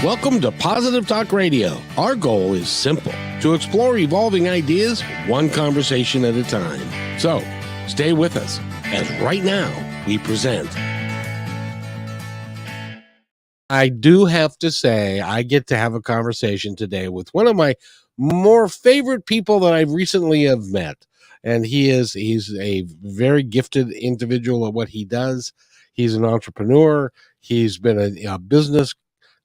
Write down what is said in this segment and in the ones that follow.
Welcome to Positive Talk Radio. Our goal is simple: to explore evolving ideas one conversation at a time. So, stay with us as right now we present. I do have to say, I get to have a conversation today with one of my more favorite people that I recently have met. And he's a very gifted individual at what he does. He's an entrepreneur. He's been a business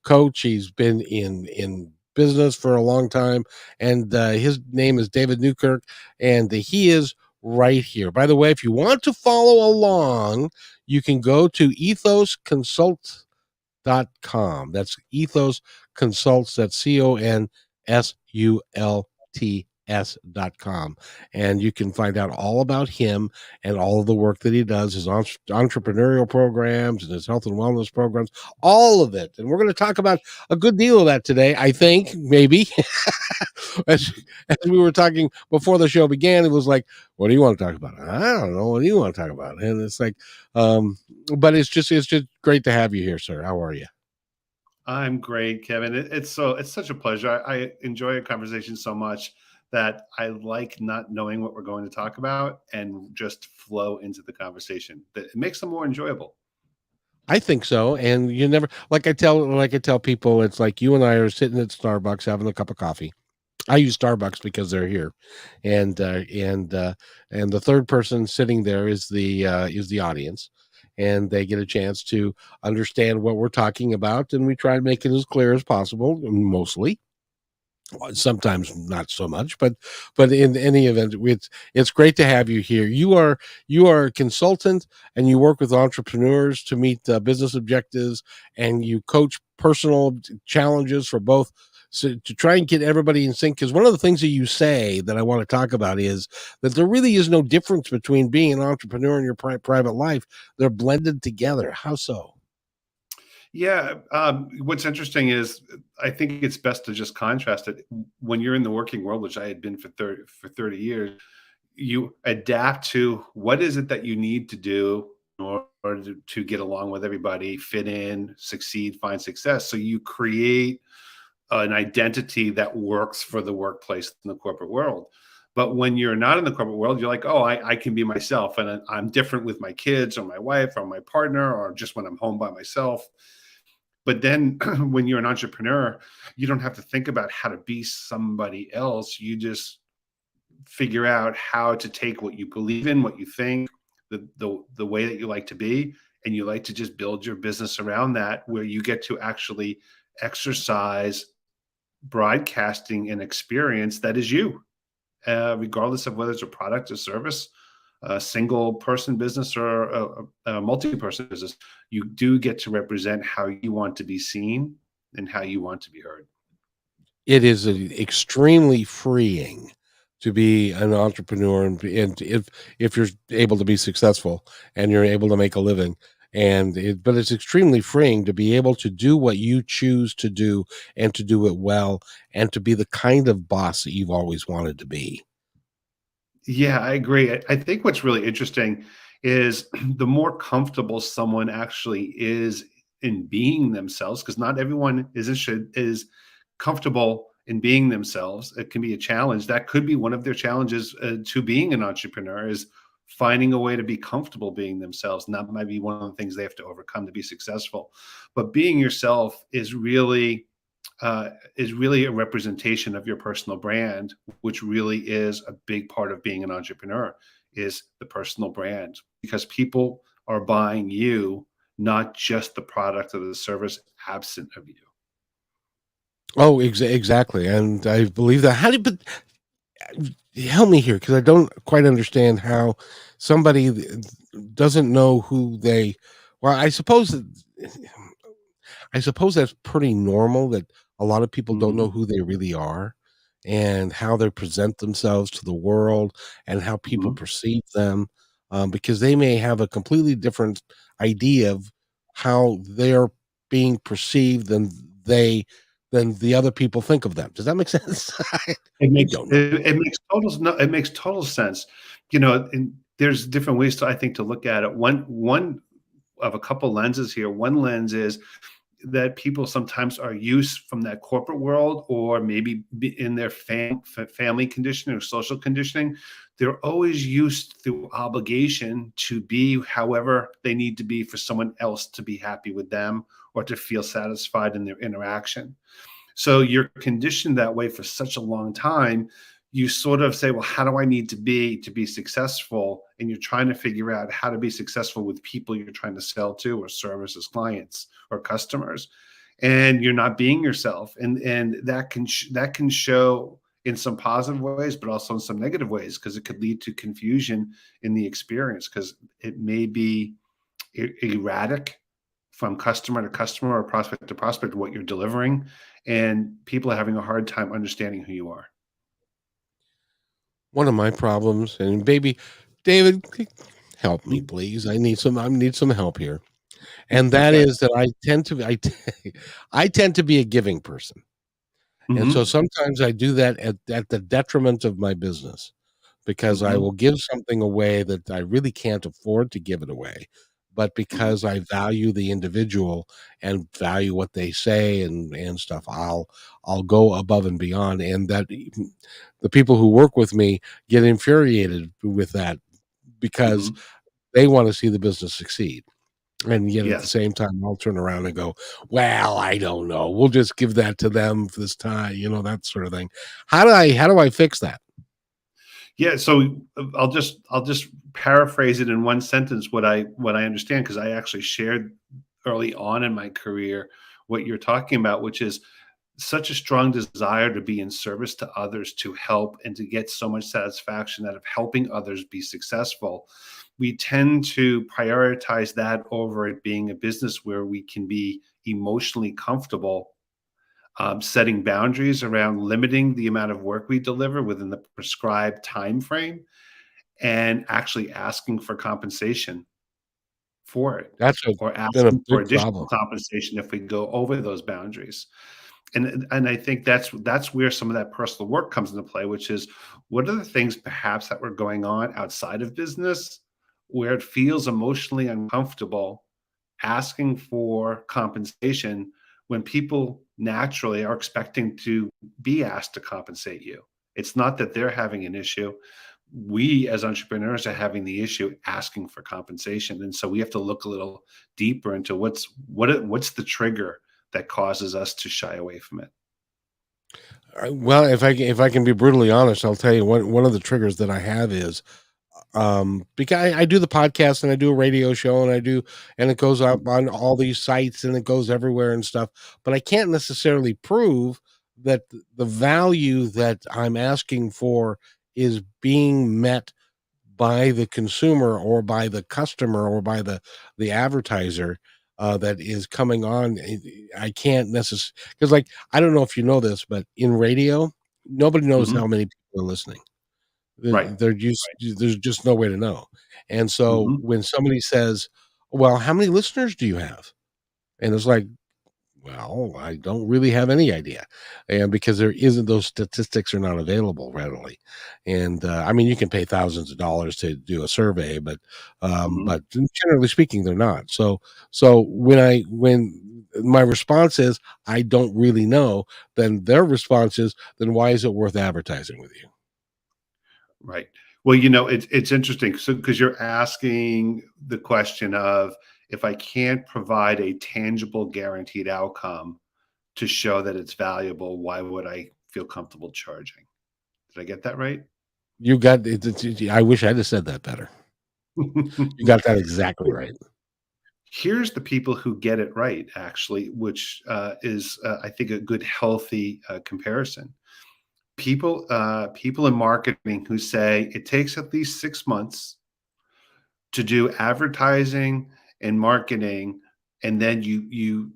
coach. He's been in business for a long time, and his name is David Newkirk, and he is right here. By the way, if you want to follow along, you can go to ethosconsult.com. That's Ethos Consults. That's CONSULTS.com. And you can find out all about him and all of the work that he does, his entrepreneurial programs and his health and wellness programs, all of it. And we're going to talk about a good deal of that today, I think, maybe. as we were talking before the show began, it was like, what do you want to talk about? I don't know. What do you want to talk about? And it's like, but it's just great to have you here, sir. How are you? I'm great, Kevin. It's such a pleasure. I enjoy a conversation so much that I like not knowing what we're going to talk about and just flow into the conversation. That it makes them more enjoyable. I think so. And you never, like I tell people, it's like you and I are sitting at Starbucks having a cup of coffee. I use Starbucks because they're here, and the third person sitting there is the audience, and they get a chance to understand what we're talking about, and we try to make it as clear as possible. Mostly, sometimes not so much, but in any event, it's great to have you here. You are a consultant, and you work with entrepreneurs to meet business objectives, and you coach personal challenges for both, so to try and get everybody in sync. Because one of the things that you say that I want to talk about is that there really is no difference between being an entrepreneur and your private life. They're blended together. How so? Yeah. What's interesting is I think it's best to just contrast it. When you're in the working world, which I had been for 30 years, you adapt to what is it that you need to do in order to get along with everybody, fit in, succeed, find success. So you create an identity that works for the workplace in the corporate world. But when you're not in the corporate world, you're like, oh, I can be myself, and I'm different with my kids or my wife or my partner, or just when I'm home by myself. But then when you're an entrepreneur, you don't have to think about how to be somebody else. You just figure out how to take what you believe in, what you think, the way that you like to be, and you like to just build your business around that, where you get to actually exercise broadcasting an experience that is you, regardless of whether it's a product or service, a single person business or a multi-person business. You do get to represent how you want to be seen and how you want to be heard. It is extremely freeing to be an entrepreneur, and if you're able to be successful and you're able to make a living, but it's extremely freeing to be able to do what you choose to do, and to do it well, and to be the kind of boss that you've always wanted to be. Yeah, I agree. I think what's really interesting is the more comfortable someone actually is in being themselves, because not everyone is comfortable in being themselves. It can be a challenge. That could be one of their challenges to being an entrepreneur, is finding a way to be comfortable being themselves. And that might be one of the things they have to overcome to be successful. But being yourself is really a representation of your personal brand, which really is a big part of being an entrepreneur, is the personal brand, because people are buying you, not just the product or the service absent of you. Oh, exactly, and I believe that. But help me here, because I don't quite understand how somebody doesn't know who they. Well, I suppose that's pretty normal, that a lot of people don't know Mhm, who they really are, and how they present themselves to the world, and how people mhm. perceive them, because they may have a completely different idea of how they're being perceived than the other people think of them. Does that make sense? It I makes don't know. it, it makes total no, it makes total sense. And there's different ways to, I think, to look at it. One of a couple lenses here. One lens is that people sometimes are used from that corporate world, or maybe in their family conditioning or social conditioning. They're always used through obligation to be however they need to be for someone else to be happy with them or to feel satisfied in their interaction. So you're conditioned that way for such a long time. You sort of say, well, how do I need to be successful? And you're trying to figure out how to be successful with people you're trying to sell to or service as clients or customers. And you're not being yourself. And that can show in some positive ways, but also in some negative ways, because it could lead to confusion in the experience, because it may be erratic from customer to customer or prospect to prospect what you're delivering, and people are having a hard time understanding who you are. One of my problems, and baby, David, help me, Mhm. please. I need some help here. And that Okay. is that I tend to be a giving person. And so Mhm. sometimes I do that at the detriment of my business, because I will Mhm. give something away that I really can't afford to give it away. But Mhm. because I value the individual and value what they say and stuff, I'll go above and beyond. And that the people who work with me get infuriated with that, because Mhm. they want to see the business succeed. And yet at the Yes. same time, I'll turn around and go, well, I don't know. We'll just give that to them for this time, that sort of thing. How do I fix that? Yeah, so I'll just paraphrase it in one sentence what I understand, because I actually shared early on in my career what you're talking about, which is such a strong desire to be in service to others, to help, and to get so much satisfaction out of helping others be successful. We tend to prioritize that over it being a business where we can be emotionally comfortable, setting boundaries around limiting the amount of work we deliver within the prescribed time frame, and actually asking for compensation for it, That's or been a asking for big additional problem. compensation if we go over those boundaries. And I think that's where some of that personal work comes into play, which is, what are the things perhaps that were going on outside of business where it feels emotionally uncomfortable asking for compensation when people naturally are expecting to be asked to compensate you. It's not that they're having an issue. We as entrepreneurs are having the issue asking for compensation. And so we have to look a little deeper into what's the trigger that causes us to shy away from it. Well, if I can be brutally honest, I'll tell you one of the triggers that I have is, because I do the podcast and I do a radio show and it goes up on all these sites and it goes everywhere and stuff, but I can't necessarily prove that the value that I'm asking for is being met by the consumer or by the customer or by the advertiser that is coming on. I can't necessarily, because, like, I don't know if you know this, but in radio, nobody knows Mhm. how many people are listening. Right. There's just no way to know. And so Mhm. when somebody says, "Well, how many listeners do you have?" And it's like, well, I don't really have any idea, and because there isn't, those statistics are not available readily, and I mean, you can pay thousands of dollars to do a survey, Mhm. but generally speaking, they're not. So when my response is I don't really know, then their response is, then why is it worth advertising with you? Right. Well, it's interesting. So, because you're asking the question of, if I can't provide a tangible, guaranteed outcome to show that it's valuable, why would I feel comfortable charging? Did I get that right? You got it. I wish I'd have said that better. You got that exactly right. Here's the people who get it right, actually, which is, I think, a good, healthy comparison. People in marketing who say it takes at least 6 months to do advertising and marketing, and then you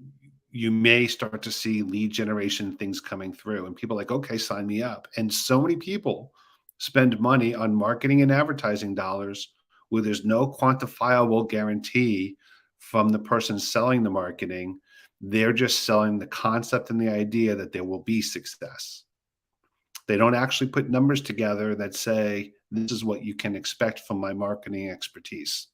may start to see lead generation things coming through, and people are like, okay, sign me up. And so many people spend money on marketing and advertising dollars where there's no quantifiable guarantee from the person selling the marketing. They're just selling the concept and the idea that there will be success. They don't actually put numbers together that say, this is what you can expect from my marketing expertise.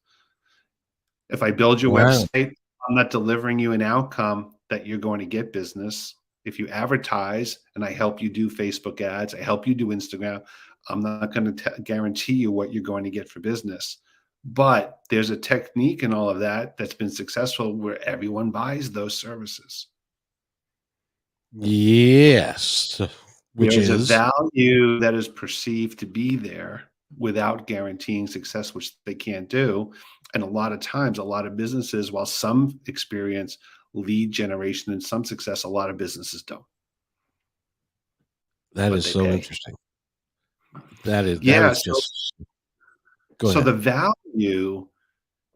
If I build your Wow. website, I'm not delivering you an outcome that you're going to get business. If you advertise and I help you do Facebook ads, I help you do Instagram, I'm not going to guarantee you what you're going to get for business. But there's a technique in all of that that's been successful where everyone buys those services. Yes, which There's a is value that is perceived to be there without guaranteeing success, which they can't do. And a lot of times, a lot of businesses, while some experience lead generation and some success, a lot of businesses don't, that but is they so pay. interesting. That is Yeah. So, just go so ahead. the value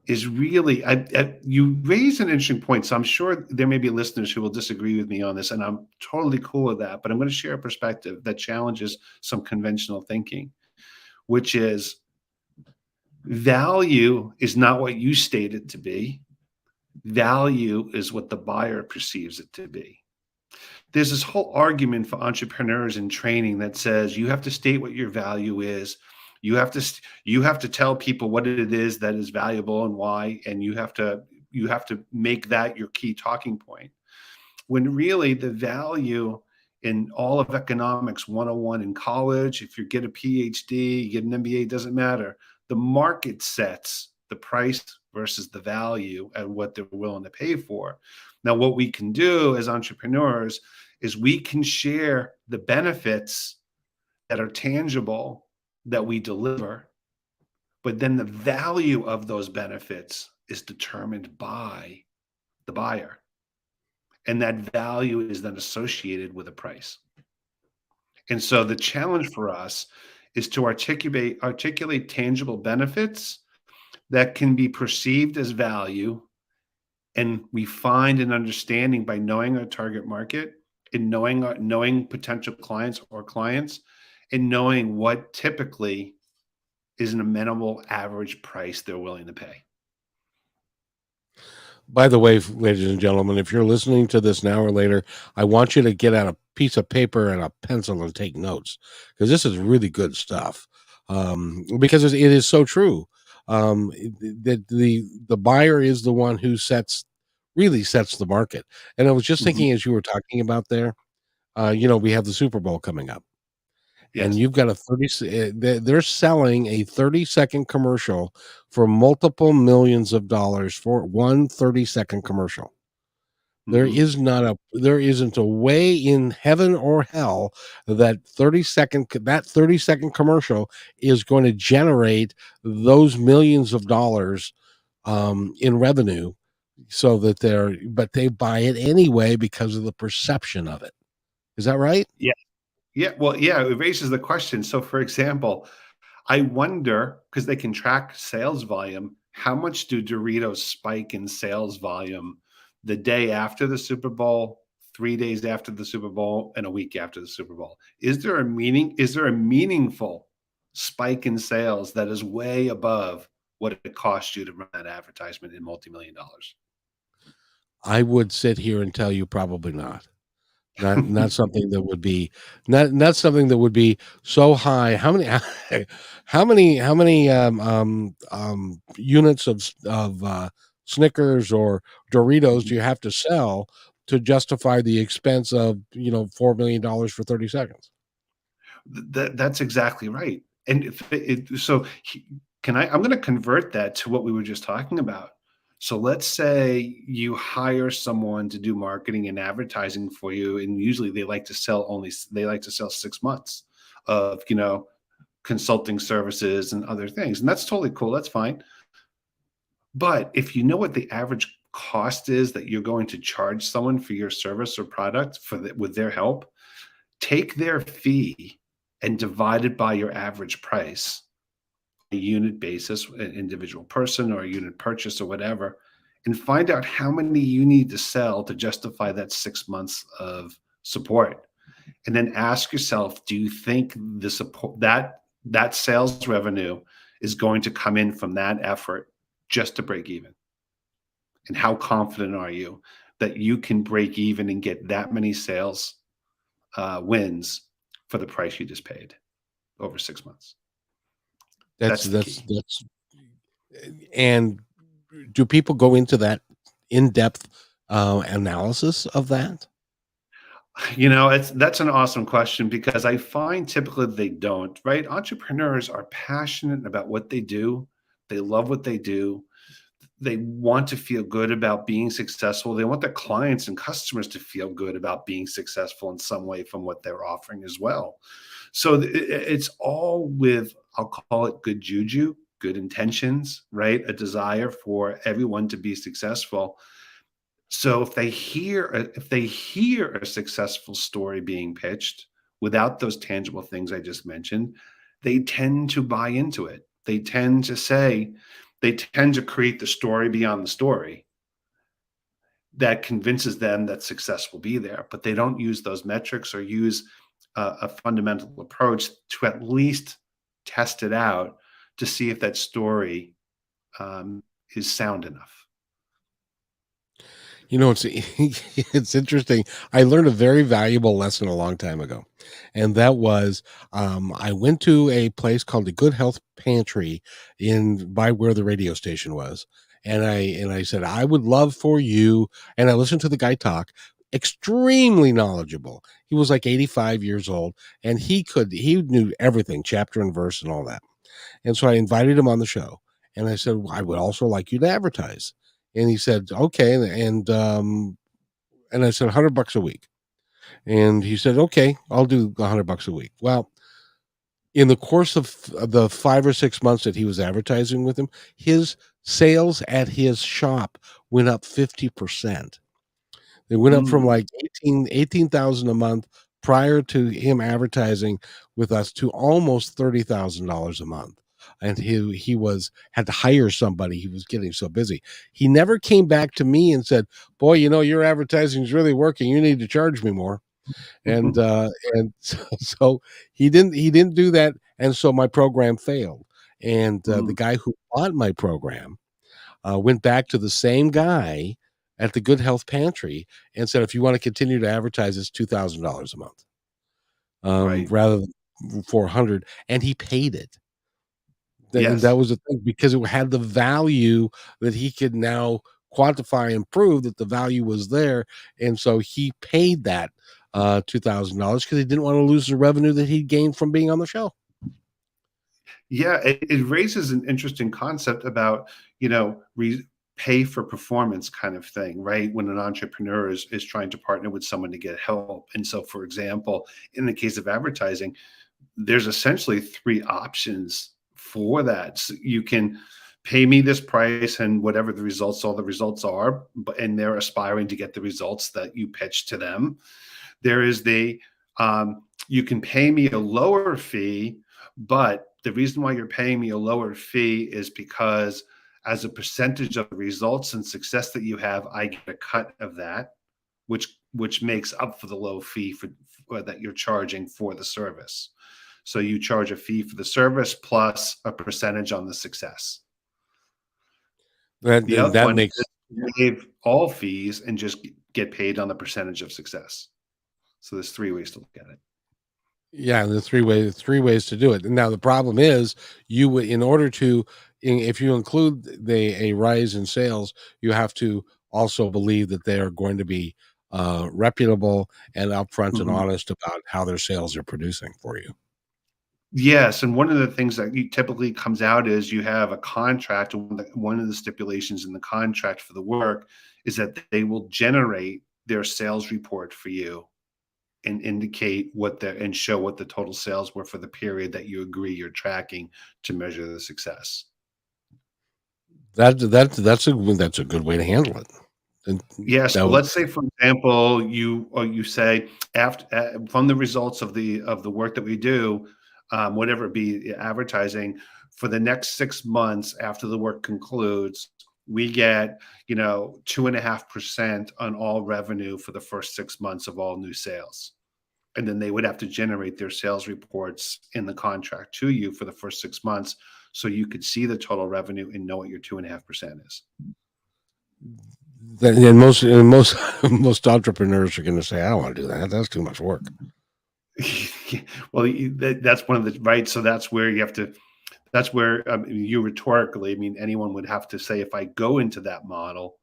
is really, you raise an interesting point. So I'm sure there may be listeners who will disagree with me on this, and I'm totally cool with that. But I'm going to share a perspective that challenges some conventional thinking, which is value is not what you state it to be. Value is what the buyer perceives it to be. There's this whole argument for entrepreneurs in training that says you have to state what your value is. You have to tell people what it is that is valuable and why, and you have to make that your key talking point. When really the value in all of economics 101 in college, if you get a PhD, you get an MBA, doesn't matter. The market sets the price versus the value and what they're willing to pay for. Now, what we can do as entrepreneurs is we can share the benefits that are tangible that we deliver, but then the value of those benefits is determined by the buyer. And that value is then associated with a price. And so the challenge for us is to articulate tangible benefits that can be perceived as value, and we find an understanding by knowing our target market and knowing potential clients or clients, and knowing what typically is an amenable average price they're willing to pay. By the way, ladies and gentlemen, if you're listening to this now or later, I want you to get out a piece of paper and a pencil and take notes because this is really good stuff. Because it is so true that the buyer is the one who really sets the market. And I was just Mhm. thinking as you were talking about there, we have the Super Bowl coming up. And Yes. you've got a they're selling a 30-second commercial for multiple millions of dollars for one 30-second commercial. Mhm. There isn't a way in heaven or hell that 30-second commercial is going to generate those millions of dollars in revenue so that but they buy it anyway because of the perception of it. Is that right? Yeah. Yeah. Well, yeah, it raises the question. So, for example, I wonder, because they can track sales volume, how much do Doritos spike in sales volume the day after the Super Bowl, 3 days after the Super Bowl, and a week after the Super Bowl? Is there a meaningful spike in sales that is way above what it costs you to run that advertisement in multi-million dollars? I would sit here and tell you probably not. Not something that would be not something that would be so high. How many units of Snickers or Doritos do you have to sell to justify the expense of, $4 million for 30 seconds? That's exactly right. And if so can I'm going to convert that to what we were just talking about. So let's say you hire someone to do marketing and advertising for you, and usually they like to sell 6 months of consulting services and other things, and that's totally cool. That's fine. But if you know what the average cost is that you're going to charge someone for your service or product with their help, take their fee and divide it by your average price, a unit basis, an individual person or a unit purchase or whatever, and find out how many you need to sell to justify that 6 months of support. And then ask yourself, do you think the support that sales revenue is going to come in from that effort just to break even? And how confident are you that you can break even and get that many sales wins for the price you just paid over 6 months? That's That's the that's key. that's and do people go into that in depth analysis of that? That's an awesome question because I find typically they don't, right? Entrepreneurs are passionate about what they do. They love what they do. They want to feel good about being successful. They want their clients and customers to feel good about being successful in some way from what they're offering as well. So it's all with, I'll call it good juju, good intentions, right? A desire for everyone to be successful. So if they hear a successful story being pitched without those tangible things I just mentioned, they tend to buy into it. They tend to create the story beyond the story that convinces them that success will be there, but they don't use those metrics or use a fundamental approach to at least test it out to see if that story um, is sound enough. It's it's interesting. I learned a very valuable lesson a long time ago, and that was I went to a place called the Good Health Pantry in by where the radio station was, and I said I would love for you. And I listened to the guy talk. Extremely knowledgeable. He was like 85 years old, and he knew everything, chapter and verse, and all that. And so I invited him on the show, and I said, well, I would also like you to advertise. And he said, okay. And I said, $100 a week. And he said, okay, I'll do $100 a week. Well, in the course of the 5 or 6 months that he was advertising with him, his sales at his shop went up 50%. They went up from Mm, like 18,000 a month prior to him advertising with us to almost $30,000 a month. And he was had to hire somebody. He was getting so busy. He never came back to me and said, "Boy, your advertising is really working. You need to charge me more." And so he didn't do that, and so my program failed. And the mm, guy who bought my program went back to the same guy at the Good Health Pantry and said, "If you want to continue to advertise, it's $2,000 a month, right. rather than 400." And he paid it. And that Yes. was the thing because it had the value that he could now quantify and prove that the value was there. And so he paid that $2,000 because he didn't want to lose the revenue that he gained from being on the show. Yeah, it raises an interesting concept about, pay for performance kind of thing, right? When an entrepreneur is trying to partner with someone to get help. And so, for example, in the case of advertising, there's essentially three options for that. So you can pay me this price and whatever all the results are, and they're aspiring to get the results that you pitch to them. There is you can pay me a lower fee, but the reason why you're paying me a lower fee is because as a percentage of the results and success that you have, I get a cut of that, which makes up for the low fee for that you're charging for the service. So you charge a fee for the service plus a percentage on the success. That The other that one makes is waive all fees and just get paid on the percentage of success. So there's three ways to look at it. Yeah, the three ways to do it. Now the problem is you would in order to if you include a rise in sales, you have to also believe that they are going to be reputable and upfront and Mhm. honest about how their sales are producing for you. Yes, and one of the things that you typically comes out is you have a contract. One of the stipulations in the contract for the work is that they will generate their sales report for you and indicate and show what the total sales were for the period that you agree you're tracking to measure the success. That's a good way to handle it. And Yeah, that so was let's say, for example, you say after from the results of the work that we do, whatever it be, advertising for the next 6 months after the work concludes, we get 2.5% on all revenue for the first 6 months of all new sales, and then they would have to generate their sales reports in the contract to you for the first 6 months, so you could see the total revenue and know what your 2.5% is. and most most entrepreneurs are going to say, "I don't want to do that. That's too much work." Well, that's one of the right. So that's where you have to. That's where you rhetorically. I mean, anyone would have to say, if I go into that model,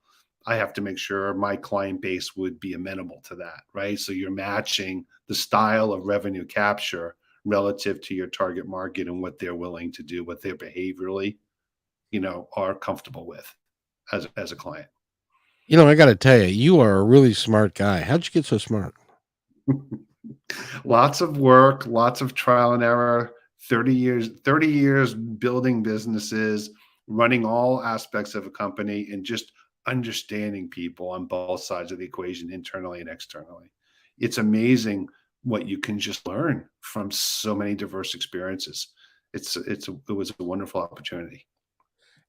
I have to make sure my client base would be amenable to that, right? So you're matching the style of revenue capture relative to your target market and what they're willing to do, what they're behaviorally, are comfortable with as a client. I got to tell you, you are a really smart guy. How'd you get so smart? Lots of work, lots of trial and error, 30 years building businesses, running all aspects of a company, and just understanding people on both sides of the equation, internally and externally. It's amazing what you can just learn from so many diverse experiences. It was a wonderful opportunity.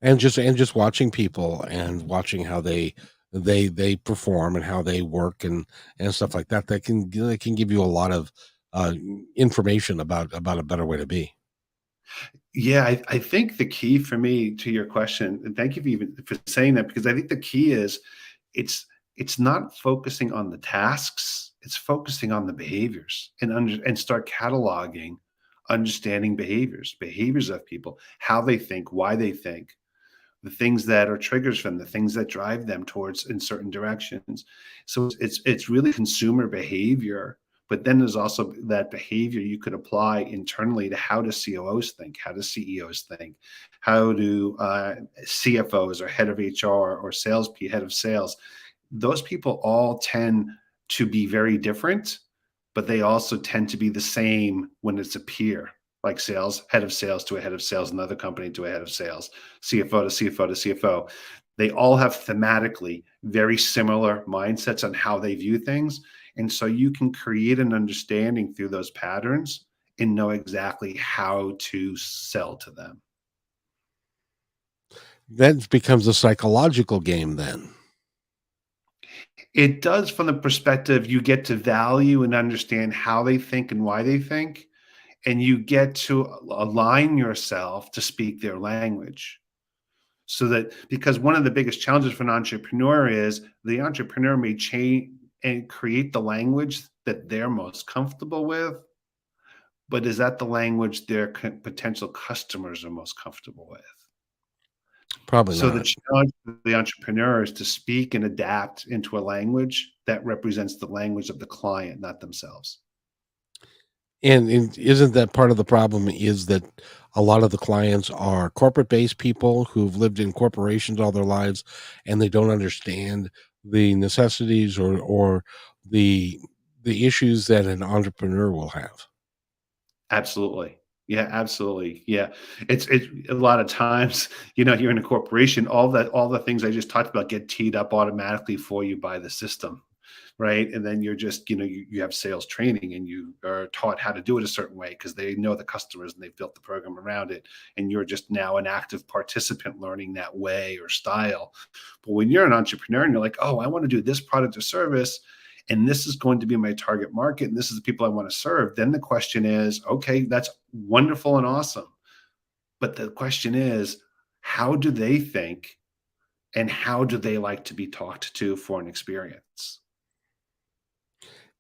And just watching people and watching how they perform and how they work and stuff like that, that can give you a lot of uh information about a better way to be. Yeah, I think the key for me to your question, and thank you for even for saying that, because I think the key is it's it's not focusing on the tasks, it's focusing on the behaviors and start cataloging, understanding behaviors of people, how they think, why they think, the things that are triggers for them, the things that drive them towards in certain directions. So it's really consumer behavior, but then there's also that behavior you could apply internally to how do COOs think, how do CEOs think, how do CFOs or head of HR or head of sales. Those people all tend to be very different, but they also tend to be the same when it's a peer, like head of sales to a head of sales, another company to a head of sales, CFO to CFO to CFO. They all have thematically very similar mindsets on how they view things. And so you can create an understanding through those patterns and know exactly how to sell to them. That becomes a psychological game then. It does, from the perspective you get to value and understand how they think and why they think, and you get to align yourself to speak their language. So that, because one of the biggest challenges for an entrepreneur is the entrepreneur may change and create the language that they're most comfortable with, but is that the language their potential customers are most comfortable with? Probably So the not. challenge for the entrepreneur is to speak and adapt into a language that represents the language of the client, not themselves. And isn't that part of the problem is that a lot of the clients are corporate-based people who've lived in corporations all their lives, and they don't understand the necessities or the the issues that an entrepreneur will have. Absolutely. Yeah, absolutely. Yeah. It's a lot of times, you're in a corporation, all the things I just talked about get teed up automatically for you by the system, right? And then you're just, you have sales training and you are taught how to do it a certain way because they know the customers and they've built the program around it. And you're just now an active participant learning that way or style. But when you're an entrepreneur and you're like, oh, I want to do this product or service, and this is going to be my target market, and this is the people I want to serve, then the question is, okay, that's wonderful and awesome. But the question is, how do they think and how do they like to be talked to for an experience?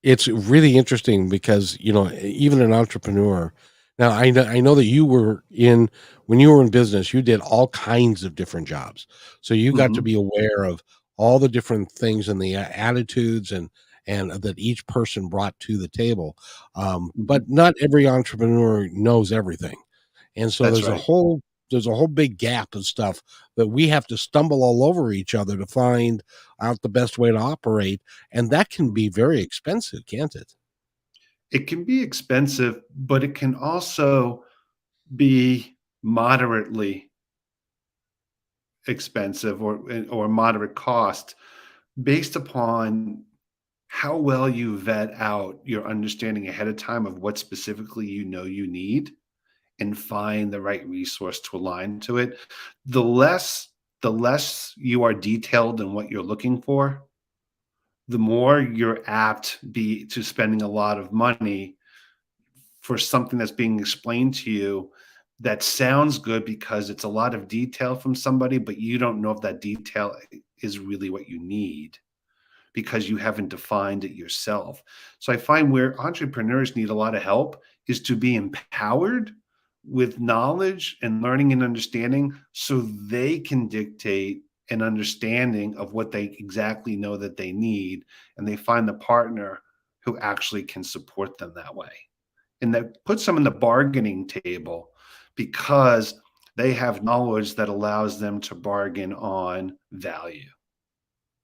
It's really interesting because, even an entrepreneur. Now, I know that you were in when you were in business, you did all kinds of different jobs. So you got to Mhm, be aware of all the different things and the attitudes and that each person brought to the table. mhm. But not every entrepreneur knows everything. And so That's there's a right. whole there's a whole big gap of stuff that we have to stumble all over each other to find out the best way to operate, and that can Mhm. be very expensive, can't it? It can be expensive, but it can also be moderately expensive or moderate cost based upon how well you vet out your understanding ahead of time of what specifically you need and find the right resource to align to it. The less you are detailed in what you're looking for, the more you're apt be to spending a lot of money for something that's being explained to you that sounds good because it's a lot of detail from somebody, but you don't know if that detail is really what you need because you haven't defined it yourself. So I find where entrepreneurs need a lot of help is to be empowered with knowledge and learning and understanding so they can dictate and understanding of what they exactly know that they need, and they find the partner who actually can support them that way. And that puts them in the bargaining table because they have knowledge that allows them to bargain on value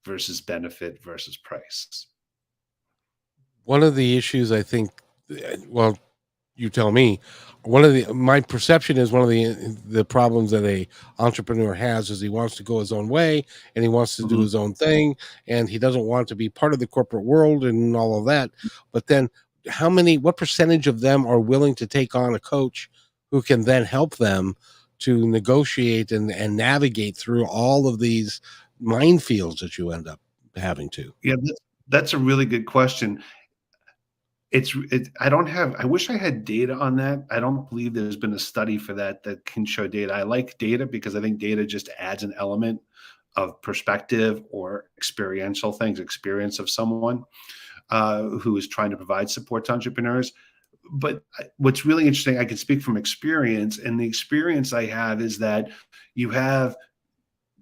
versus benefit versus price. One of the issues I think, well, you tell me, one of the my perception is one of the problems that a entrepreneur has is he wants to go his own way and he wants to do Mhm. his own thing and he doesn't want to be part of the corporate world and all of that. But then what percentage of them are willing to take on a coach who can then help them to negotiate and navigate through all of these minefields that you end up having to? Yeah, that's a really good question. I don't have I wish I had data on that. I don't believe there's been a study for that that can show data. I like data because I think data just adds an element of perspective or experiential things, experience of someone who is trying to provide support to entrepreneurs. But what's really interesting, I can speak from experience, and the experience I have is that you have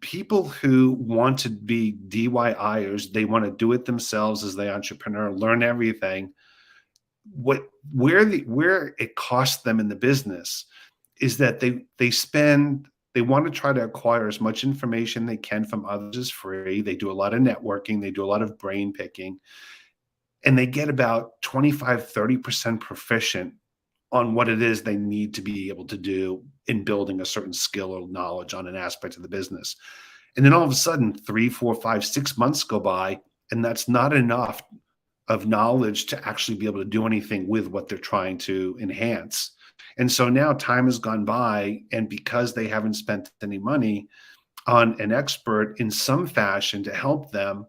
people who want to be DIYers. They want to do it themselves as the entrepreneur, learn everything. Where it costs them in the business is that they want to try to acquire as much information they can from others as free. They do a lot of networking, they do a lot of brain picking, and they get about 25-30% proficient on what it is they need to be able to do in building a certain skill or knowledge on an aspect of the business. And then all of a sudden, 3, 4, 5, 6 months go by, and that's not enough of knowledge to actually be able to do anything with what they're trying to enhance. And so now time has gone by, and because they haven't spent any money on an expert in some fashion to help them,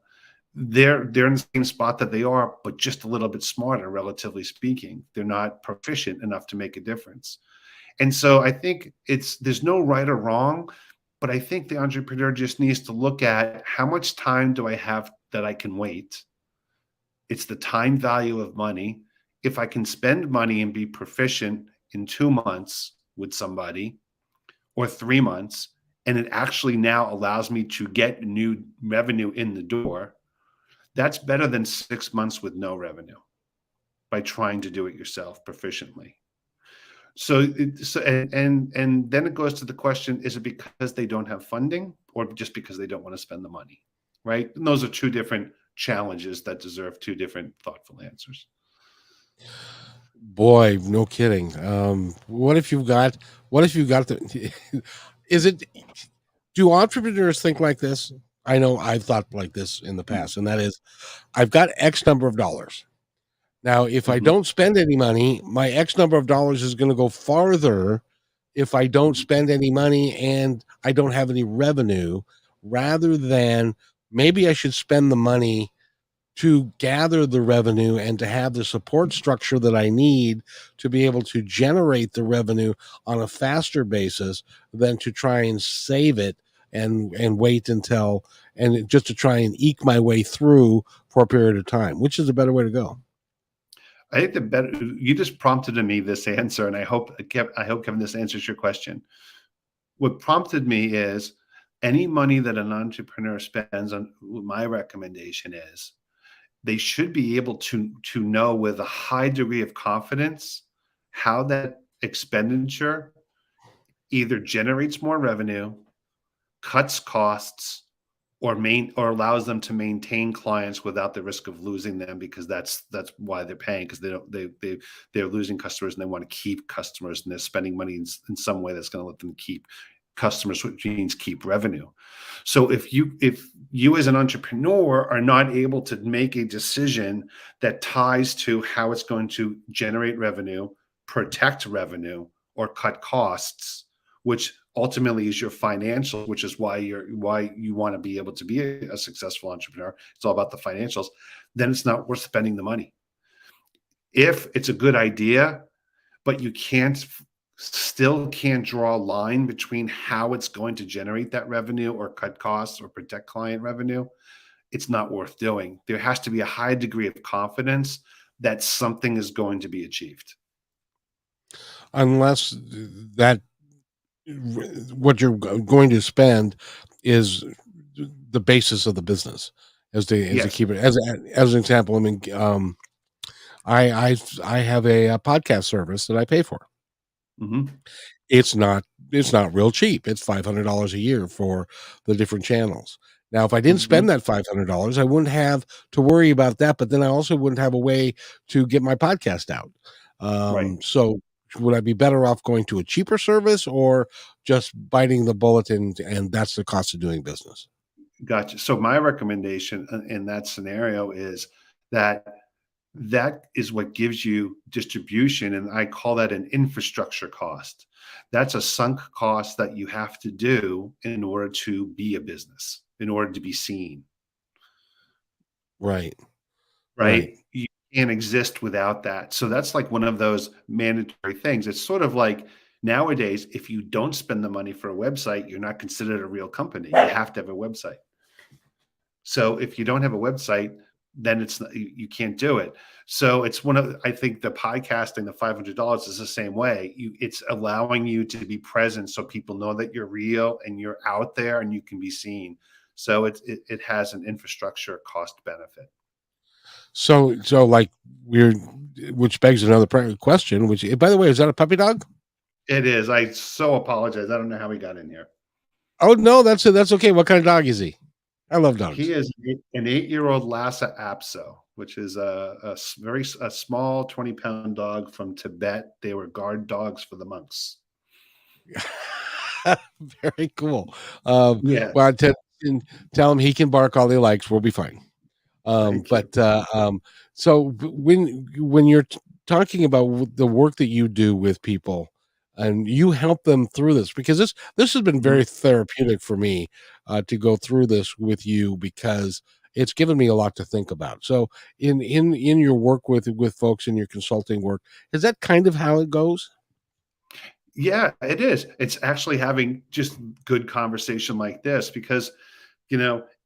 they're in the same spot that they are, but just a little bit smarter, relatively speaking. They're not proficient enough to make a difference. And so I think there's no right or wrong, but I think the entrepreneur just needs to look at how much time do I have that I can wait. It's the time value of money. If I can spend money and be proficient in 2 months with somebody or 3 months, and it actually now allows me to get new revenue in the door, that's better than 6 months with no revenue by trying to do it yourself proficiently. And then it goes to the question: is it because they don't have funding, or just because they don't want to spend the money? Right? And those are two different challenges that deserve two different thoughtful answers. Boy, no kidding. What if you've got the is it do entrepreneurs think like this? I know I've thought like this in the past, and that is I've got X number of dollars. Now, if I Mhm. don't spend any money, my X number of dollars is going to go farther if I don't Mhm. spend any money and I don't have any revenue, rather than maybe I should spend the money to gather the revenue and to have the support structure that I need to be able to generate the revenue on a faster basis than to try and save it and wait until and just to try and eke my way through for a period of time, which is a better way to go. I think the better you just prompted in me this answer, and I hope Kevin, this answers your question. What prompted me is any money that an entrepreneur spends on, my recommendation is they should be able to know with a high degree of confidence how that expenditure either generates more revenue, cuts costs, or allows them to maintain clients without the risk of losing them, because that's why they're paying, because they don't they're losing customers and they want to keep customers, and they're spending money in some way that's going to let them keep customers, which means keep revenue. So if you as an entrepreneur are not able to make a decision that ties to how it's going to generate revenue, protect revenue, or cut costs, which ultimately is your financial, which is why you want to be able to be a successful entrepreneur. It's all about the financials. Then it's not worth spending the money. If it's a good idea, but you still can't draw a line between how it's going to generate that revenue or cut costs or protect client revenue, it's not worth doing. There has to be a high degree of confidence that something is going to be achieved. Unless that what you're going to spend is the basis of the business as to Yes. keep it as an example. I mean, I have a podcast service that I pay for. Hmm. It's not it's not real cheap. It's $500 a year for the different channels. Now, if I didn't Hmm. spend that $500, I wouldn't have to worry about that, but then I also wouldn't have a way to get my podcast out. Right. So would I be better off going to a cheaper service or just biting the bullet and that's the cost of doing business? Gotcha. So my recommendation in that scenario is that that is what gives you distribution, and I call that an infrastructure cost. That's a sunk cost that you have to do in order to be a business, in order to be seen, Right. Right. right? You can't exist without that. So that's like one of those mandatory things. It's sort of like nowadays, if you don't spend the money for a website, you're not considered a real company. You have to have a website. So if you don't have a website, then it's not, you can't do it. So it's one of, I think the podcasting, the $500 is the same way. It's allowing you to be present so people know that you're real and you're out there and you can be seen. So it has an infrastructure cost benefit. So like we're which begs another question, which by the way, is that a puppy dog? It is. I so apologize. I don't know how we got in here. Oh no, that's okay. What kind of dog is he? I love He dogs. is an 8-year-old Lhasa Apso, which is a small 20-pound dog from Tibet. They were guard dogs for the monks. Very cool. Yeah. Well, tell him he can bark all he likes. We'll be fine. Thank you. But so when you're talking about the work that you do with people, and you help them through this, because this has been Mhm. very therapeutic for me to go through this with you because it's given me a lot to think about. So in your work with folks in your consulting work, is that kind of how it goes? Yeah, it is. It's actually having just good conversation like this because,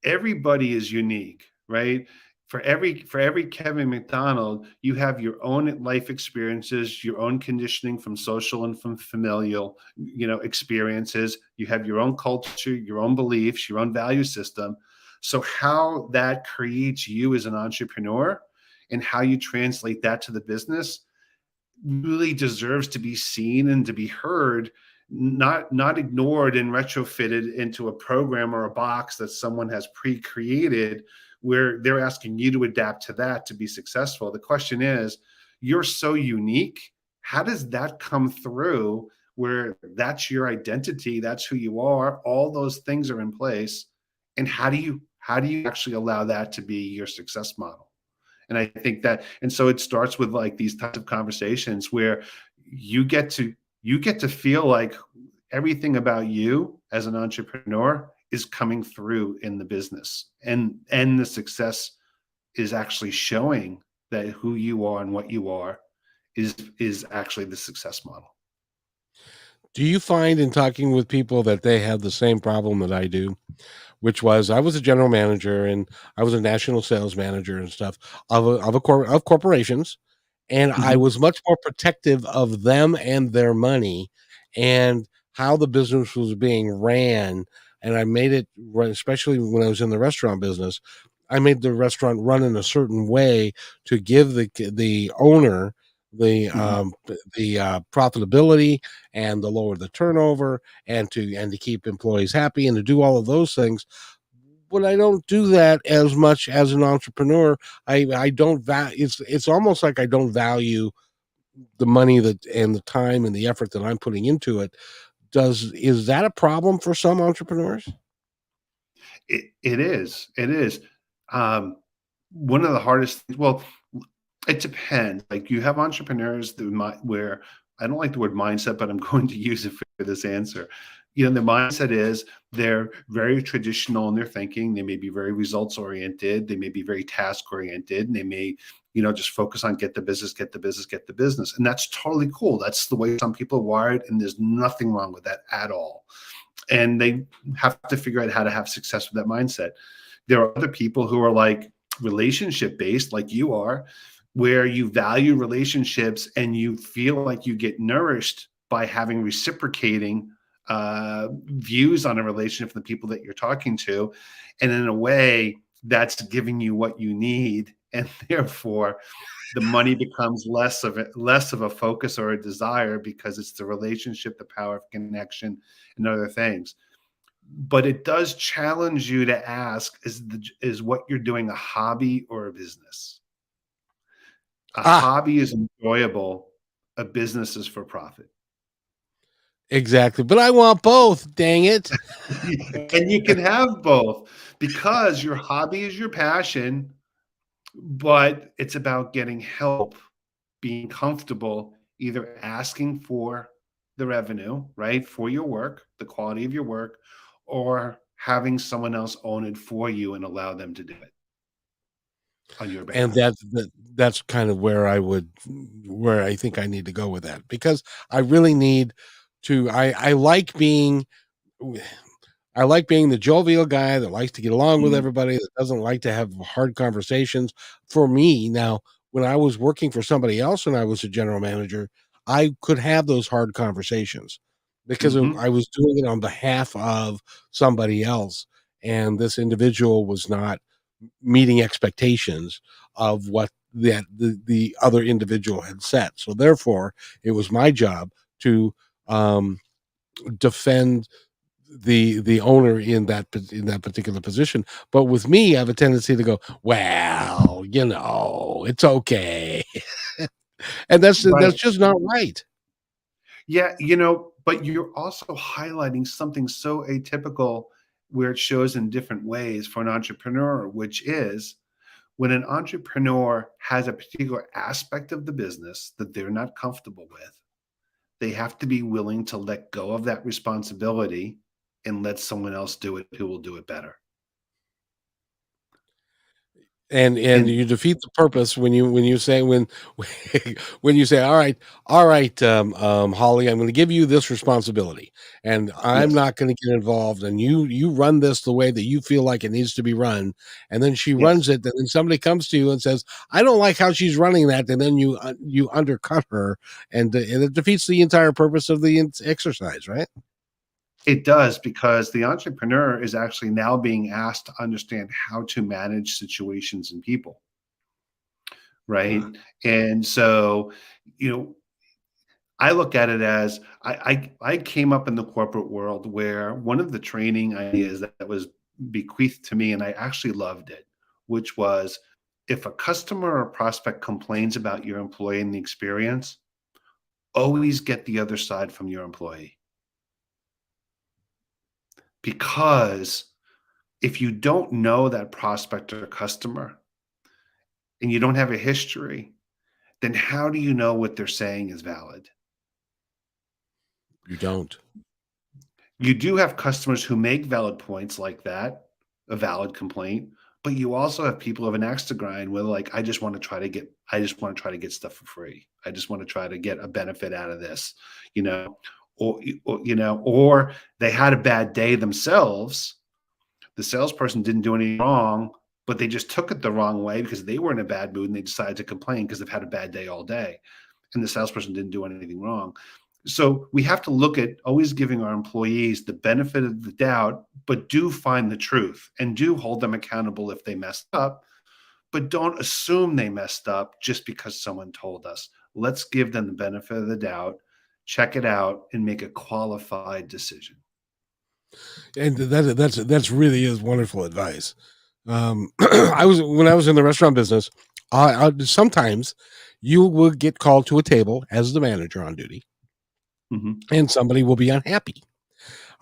everybody is unique, right? For every Kevin McDonald, you have your own life experiences, your own conditioning from social and from familial, experiences. You have your own culture, your own beliefs, your own value system. So how that creates you as an entrepreneur and how you translate that to the business really deserves to be seen and to be heard, not ignored and retrofitted into a program or a box that someone has pre-created where they're asking you to adapt to that to be successful. The question is, you're so unique. How does that come through where that's your identity, that's who you are, all those things are in place, and how do you actually allow that to be your success model? And I think that, and so it starts with like these types of conversations where you get to you get to feel like everything about you as an entrepreneur is coming through in the business, and the success is actually showing that who you are and what you are is actually the success model. Do you find in talking with people that they have the same problem that I do? Which was I was a general manager and I was a national sales manager and stuff of corporations, and I Mhm. was much more protective of them and their money and how the business was being ran, and I made it run, especially when I was in the restaurant business. I made the restaurant run in a certain way to give the owner Mhm. the profitability and the lower the turnover and to keep employees happy and to do all of those things. But I don't do that as much as an entrepreneur. I don't value it's almost like I don't value the money that and the time and the effort that I'm putting into it. Does Is that a problem for some entrepreneurs? It is. It is. Um, One of the hardest things, well, it depends. Like you have entrepreneurs that where I don't like the word mindset, but I'm going to use it for this answer. The mindset is they're very traditional in their thinking. They may be very results oriented. They may be very task oriented, and they may, just focus on get the business, get the business, get the business. And that's totally cool. That's the way some people are wired, and there's nothing wrong with that at all. And they have to figure out how to have success with that mindset. There are other people who are like relationship based, like you are, where you value relationships and you feel like you get nourished by having reciprocating views on a relationship from the people that you're talking to, and in a way, that's giving you what you need, and therefore the money becomes less of a focus or a desire because it's the relationship, the power of connection, and other things. But it does challenge you to ask, is what you're doing a hobby or a business? A Ah, hobby is enjoyable, a business is for profit. exactly. But I want both. Dang it. And you can have both because your hobby is your passion, but it's about getting help, being comfortable, either asking for the revenue, right, for your work, the quality of your work, or having someone else own it for you and allow them to do it on your And behalf. that's kind of where I think I need to go with that, because I really need to I like being the jovial guy that likes to get along with Mhm, everybody, that doesn't like to have hard conversations. For me, now, when I was working for somebody else and I was a general manager, I could have those hard conversations because mhm. I was doing it on behalf of somebody else. And this individual was not meeting expectations of what the other individual had set. So therefore, it was my job to um, defend the owner in that particular position. But with me, I have a tendency to go, well, it's okay, and that's Right. just not right. Yeah, but you're also highlighting something so atypical where it shows in different ways for an entrepreneur, which is when an entrepreneur has a particular aspect of the business that they're not comfortable with, they have to be willing to let go of that responsibility and let someone else do it who will do it better. And And you defeat the purpose when you say when you say, all right, Holly, I'm going to give you this responsibility, and I'm yes, not going to get involved, and you run this the way that you feel like it needs to be run. And then she yes, runs it, and then somebody comes to you and says, I don't like how she's running that, and then you undercut her, and it defeats the entire purpose of the exercise, right? it does because the entrepreneur is actually now being asked to understand how to manage situations and people, right? And so, you know, I look at it as I came up in the corporate world where one of the training ideas that was bequeathed to me, and I actually loved it, which was if a customer or prospect complains about your employee and the experience, always get the other side from your employee. Because if you don't know that prospect or customer and you don't have a history, then how do you know what they're saying is valid? You don't. You do have customers who make valid points like that, a valid complaint, but you also have people who have an axe to grind where like, I just want to try to get stuff for free. I just want to try to get a benefit out of this, you know, or they had a bad day themselves. The salesperson didn't do anything wrong, but they just took it the wrong way because they were in a bad mood and they decided to complain because they've had a bad day all day. And the salesperson didn't do anything wrong. So we have to look at always giving our employees the benefit of the doubt, but do find the truth and do hold them accountable if they messed up, but don't assume they messed up just because someone told us. Let's give them the benefit of the doubt, check it out, and make a qualified decision. And that's really is wonderful advice. I was when I was in the restaurant business, sometimes you will get called to a table as the manager on duty, Mhm. and somebody will be unhappy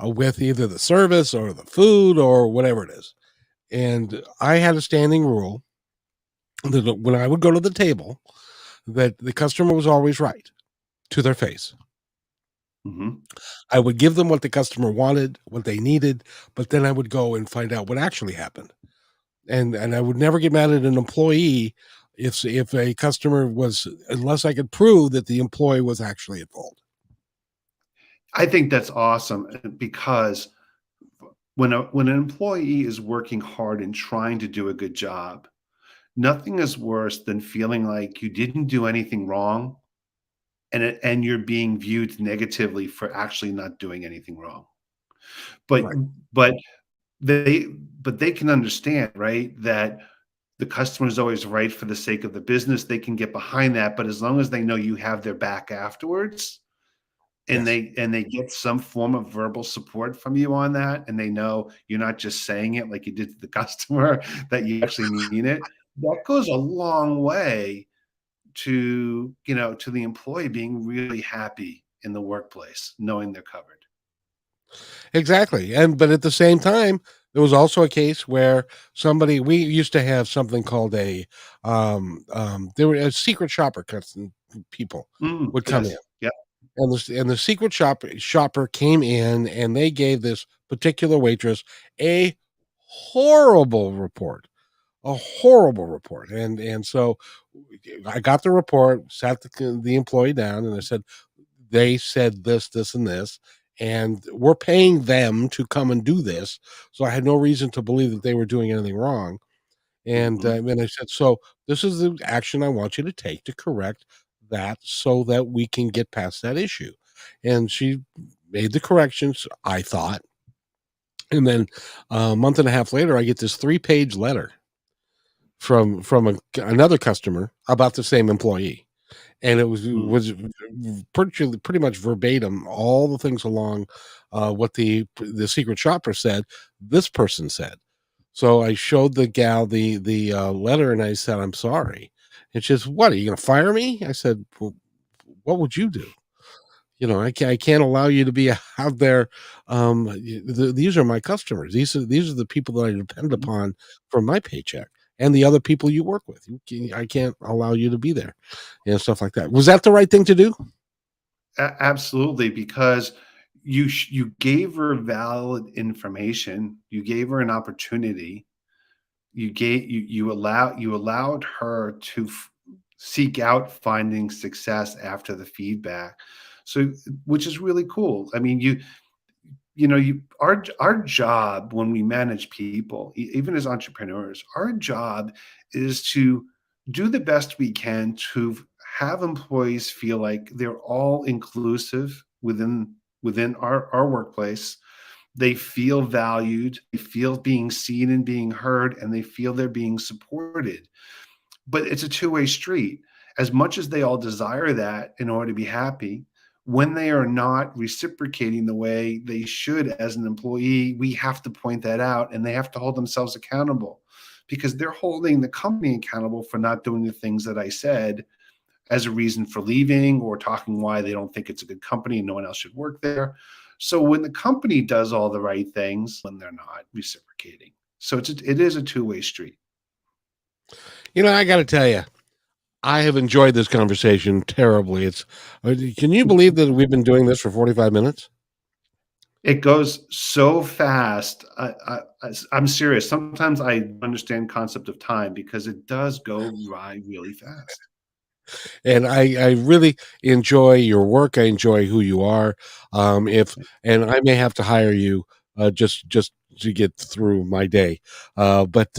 with either the service or the food or whatever it is. And I had a standing rule that when I would go to the table, that the customer was always right to their face. Mhm. I would give them what the customer wanted, what they needed, but then I would go and find out what actually happened. And I would never get mad at an employee if a customer was, unless I could prove that the employee was actually at fault. I think that's awesome because when an employee is working hard and trying to do a good job, nothing is worse than feeling like you didn't do anything wrong and you're being viewed negatively for actually not doing anything wrong. But Right. but they but they can understand, right, that the customer is always right for the sake of the business. They can get behind that, but as long as they know you have their back afterwards, and Yes. they get some form of verbal support from you on that, and they know you're not just saying it like you did to the customer, that you actually mean it, that goes a long way to, to the employee being really happy in the workplace, knowing they're covered. Exactly. And but at the same time, there was also a case where somebody we used to have something called a there were a secret shopper people would come in. Yes. Yeah. And the secret shopper came in and they gave this particular waitress a horrible report. A horrible report. And so I got the report, sat the employee down, and I said, they said this, this, and this, and we're paying them to come and do this. So I had no reason to believe that they were doing anything wrong. Mhm. And I said, so this is the action I want you to take to correct that so that we can get past that issue. And she made the corrections, I thought. And then a month and a half later, I get this 3-page letter from another customer about the same employee, and it was Mm. was pretty much verbatim all the things along what the secret shopper said. This person said. So I showed the gal the letter, and I said, "I'm sorry." And she says, "What, are you going to fire me?" I said, well, "What would you do?" I can't allow you to be out there. These are my customers. These are the people that I depend Mhm. upon for my paycheck, and the other people you work with. I can't allow you to be there, and stuff like that. Was that the right thing to do? Absolutely, because you gave her valid information, you gave her an opportunity, you allowed her to seek out finding success after the feedback. So, which is really cool. I mean, our job when we manage people, even as entrepreneurs, our job is to do the best we can to have employees feel like they're all inclusive within our workplace. They feel valued, they feel being seen and being heard, and they feel they're being supported. But it's a two-way street. As much as they all desire that in order to be happy, when they are not reciprocating the way they should as an employee, we have to point that out, and they have to hold themselves accountable, because they're holding the company accountable for not doing the things that I said as a reason for leaving, or talking why they don't think it's a good company and no one else should work there. So when the company does all the right things, when they're not reciprocating. So it is a two-way street. I got to tell you, I have enjoyed this conversation terribly. Can you believe that we've been doing this for 45 minutes? It goes so fast. I'm serious. Sometimes I understand concept of time because it does go by really fast. And I really enjoy your work. I enjoy who you are. If and I may have to hire you just to get through my day. But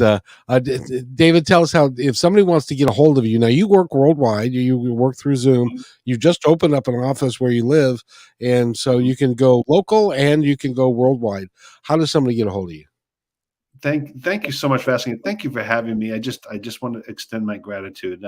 David, tell us how if somebody wants to get a hold of you. Now you work worldwide. You work through Zoom. Mhm, You just opened up an office where you live, and so mhm. you can go local and you can go worldwide. How does somebody get a hold of you? Thank you so much for asking, and thank you for having me. I just want to extend my gratitude.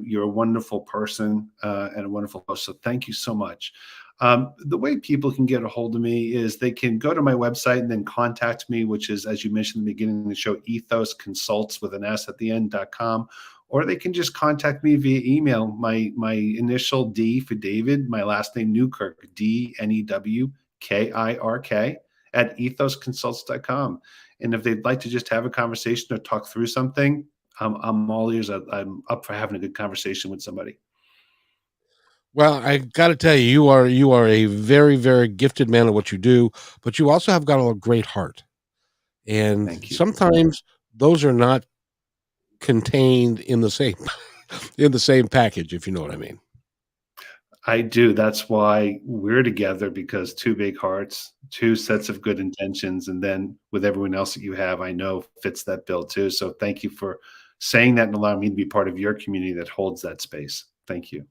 You're a wonderful person and a wonderful host. So thank you so much. The way people can get a hold of me is they can go to my website and then contact me, which is, as you mentioned in the beginning of the show, ethos consults with an S at the end.com. Or they can just contact me via email. My initial D for David, my last name Newkirk, DNEWKIRK at ethosconsults.com. And if they'd like to just have a conversation or talk through something, I'm all ears. I'm up for having a good conversation with somebody. Well, I got to tell you, you are a very very gifted man at what you do, but you also have got a great heart. And Thank you. sometimes those are not contained in the same in the same package, if you know what I mean. I do. That's why we're together, because two big hearts, two sets of good intentions, and then with everyone else that you have, I know fits that bill too. So thank you for saying that and allowing me to be part of your community that holds that space. Thank you.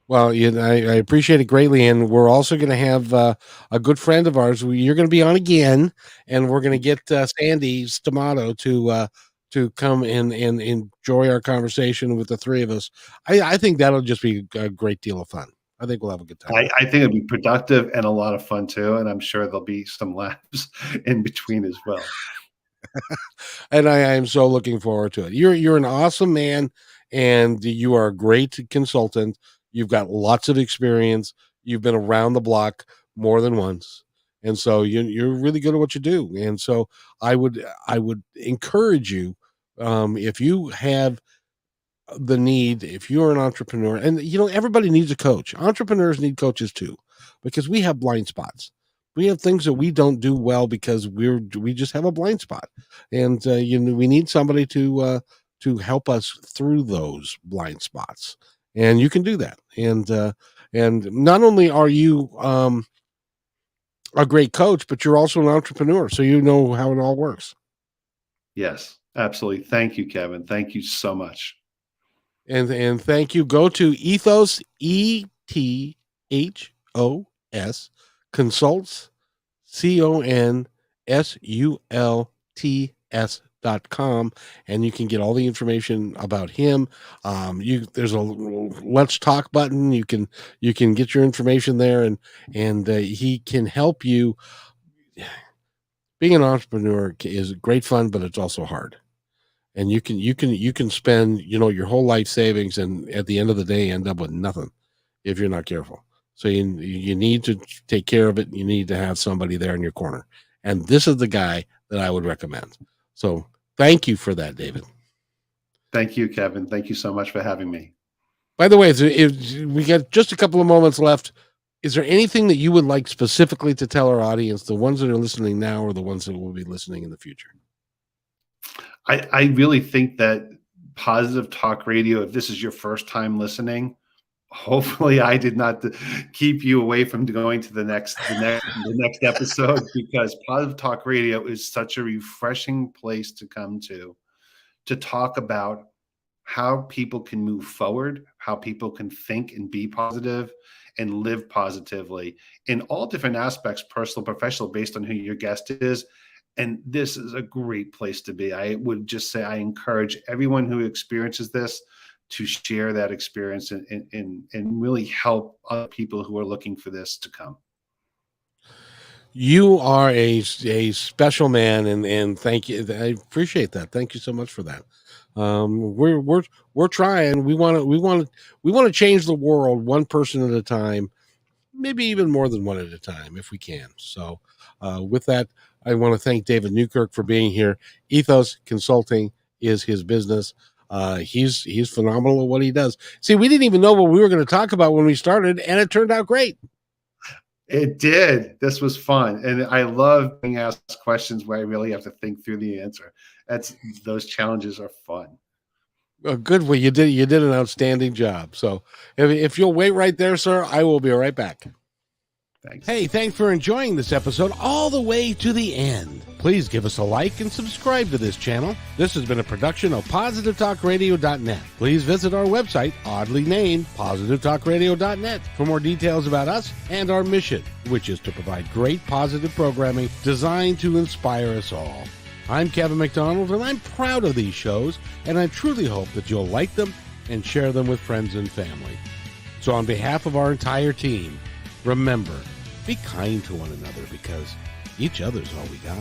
Well, I appreciate it greatly, and we're also going to have a good friend of ours. You're going to be on again, and we're going to get Sandy Stamato to come and enjoy our conversation with the three of us. I think that'll just be a great deal of fun. I think we'll have a good time. I think it'd be productive and a lot of fun too, and I'm sure there'll be some laughs in between as well. And I am so looking forward to it. You're an awesome man, and you are a great consultant. You've got lots of experience. You've been around the block more than once, and so you're really good at what you do. And so I would encourage you, if you have the need, if you're an entrepreneur, and everybody needs a coach. Entrepreneurs need coaches too, because we have blind spots. We have things that we don't do well because we just have a blind spot, and we need somebody to help us through those blind spots, and you can do that. And not only are you a great coach, but you're also an entrepreneur, so you know how it all works. Yes, absolutely. Thank you, Kevin. Thank you so much. And thank you. Go to Ethos, ETHOS consults, CONSULTS.com, and you can get all the information about him. There's a let's talk button. You can get your information there, and he can help you. Being an entrepreneur is great fun, but it's also hard. And you can spend your whole life savings, and at the end of the day end up with nothing if you're not careful. So you need to take care of it. You need to have somebody there in your corner, and this is the guy that I would recommend. So thank you for that, David. Thank you, Kevin. Thank you so much for having me. By the way, if we got just a couple of moments left, is there anything that you would like specifically to tell our audience, the ones that are listening now or the ones that will be listening in the future? I really think that Positive Talk Radio, if this is your first time listening, hopefully I did not keep you away from going to the next episode, because Positive Talk Radio is such a refreshing place to come to talk about how people can move forward, how people can think and be positive and live positively in all different aspects, personal, professional, based on who your guest is. And this is a great place to be. I would just say I encourage everyone who experiences this to share that experience and really help other people who are looking for this to come. You are a special man, and thank you. I appreciate that. Thank you so much for that. We're trying. We want to change the world one person at a time, maybe even more than one at a time if we can. So, with that, I want to thank David Newkirk for being here. Ethos Consulting is his business. He's phenomenal at what he does. See, we didn't even know what we were going to talk about when we started, and it turned out great. It did. This was fun. And I love being asked questions where I really have to think through the answer. Those challenges are fun. Good. Well, you did an outstanding job. So if you'll wait right there, sir, I will be right back. Thanks. Hey, thanks for enjoying this episode all the way to the end. Please give us a like and subscribe to this channel. This has been a production of PositiveTalkRadio.net. Please visit our website, oddly named PositiveTalkRadio.net, for more details about us and our mission, which is to provide great positive programming designed to inspire us all. I'm Kevin McDonald, and I'm proud of these shows, and I truly hope that you'll like them and share them with friends and family. So on behalf of our entire team, remember, be kind to one another, because each other's all we got.